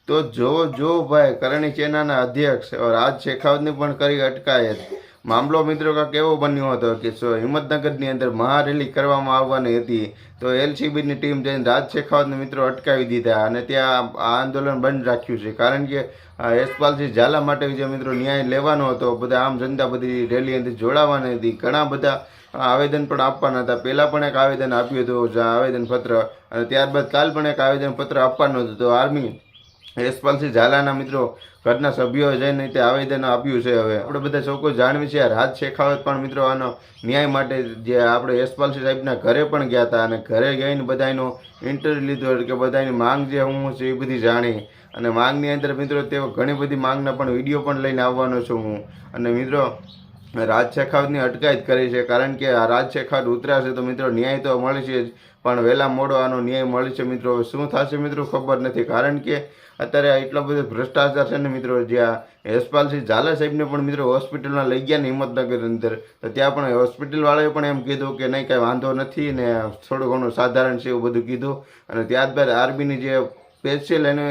તો જો ભાઈ કરણી સેનાના અધ્યક્ષ રાજ શેખાવતની પણ કરી અટકાયત। મામલો મિત્રો કાંક એવો બન્યો હતો કે હિંમતનગરની અંદર મહારેલી કરવામાં આવવાની હતી, તો એલસીબીની ટીમ જઈને રાજ શેખાવતને મિત્રો અટકાવી દીધા અને ત્યાં આ આંદોલન બંધ રાખ્યું છે। કારણ કે યશપાલસિંહ ઝાલા માટે જે મિત્રો ન્યાય લેવાનો હતો, બધા આમ જનતા બધી રેલી અંદર જોડાવાની હતી, ઘણા બધા આવેદન પણ આપવાના હતા। પહેલાં પણ એક આવેદન આપ્યું હતું આવેદનપત્ર, અને ત્યારબાદ કાલ પણ એક આવેદનપત્ર આપવાનું હતું। તો આર્મી યશપાલસિંહ ઝાલાના મિત્રો ઘરના સભ્યોએ જઈને તે આવેદન આપ્યું છે। હવે આપણે બધા ચોખ્ખું જાણવી છે, રાજ શેખાવત પણ મિત્રો આનો ન્યાય માટે જે આપણે યશપાલસિંહ સાહેબના ઘરે પણ ગયા હતા, અને ઘરે ગઈને બધાનો ઇન્ટરવ્યૂ લીધો કે બધાની માંગ જે હું છે એ બધી જાણી, અને માંગની અંદર મિત્રો તેઓ ઘણી બધી માંગના પણ વિડીયો પણ લઈને આવવાનો છું હું। અને મિત્રો રાજ શેખાવતની અટકાયત કરી છે, કારણ કે આ રાજ શેખાવત ઉતરાશે તો મિત્રો ન્યાય તો મળશે જ, પણ વહેલા મોડો આનો ન્યાય મળશે મિત્રો। શું થશે મિત્રો ખબર નથી, કારણ કે અત્યારે એટલો બધો ભ્રષ્ટાચાર છે ને મિત્રો। જ્યાં યશપાલસિંહ ઝાલા સાહેબને પણ મિત્રો હોસ્પિટલમાં લઈ ગયા ને હિંમતનગર અંદર, તો ત્યાં પણ હોસ્પિટલવાળાએ પણ એમ કીધું કે નહીં કાંઈ વાંધો નથી ને થોડું ઘણું સાધારણ છે એવું બધું કીધું। અને ત્યારબાદ આર્મીની જે સ્પેશિયલ એને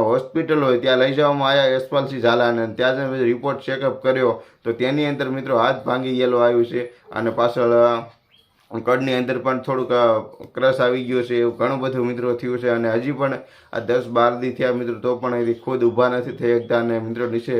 હોસ્પિટલ હોય ત્યાં લઈ જવામાં આવ્યા યશપાલસિંહ ઝાલાને, ત્યાં જ રિપોર્ટ ચેકઅપ કર્યો તો તેની અંદર મિત્રો હાથ ભાંગી ગયેલો આવ્યું છે, અને પાછળ કડની અંદર પણ થોડુંક ક્રશ આવી ગયો છે, એવું ઘણું બધું મિત્રો થયું છે। અને હજી પણ આ 10-12 દી થયા મિત્રો, તો પણ એથી ખુદ ઊભા નથી થઈ શકતા, અને મિત્રો નીચે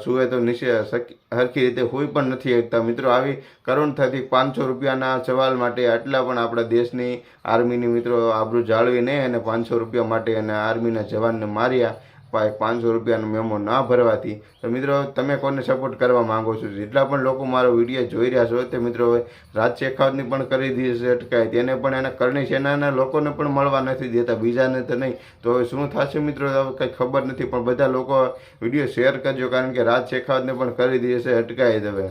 સુવે તો નીચે સરખી રીતે હોઈ પણ નથી શકતા મિત્રો। આવી કરુણ થતી 500 રૂપિયાના સવાલ માટે આટલા પણ આપણા દેશની આર્મીની મિત્રો આબરૂ જાળવી નહીં, અને 500 રૂપિયા માટે અને આર્મીના જવાનને માર્યા 500 રૂપિયાનો મેમો ના ભરવાથી। તો મિત્રો તમે કોને સપોર્ટ કરવા માંગો છો? જેટલા પણ લોકો મારો વિડીયો જોઈ રહ્યા છો તે મિત્રો હવે રાજ શેખાવતની પણ કરી દીધી છે અટકાયત, તેને પણ એના કરણી સેનાના લોકોને પણ મળવા નથી દેતા, બીજાને તો નહીં। તો હવે શું થશે મિત્રો કંઈ ખબર નથી, પણ બધા લોકો વિડીયો શેર કરજો, કારણ કે રાજ શેખાવતને પણ કરી દીધી છે અટકાયત હવે।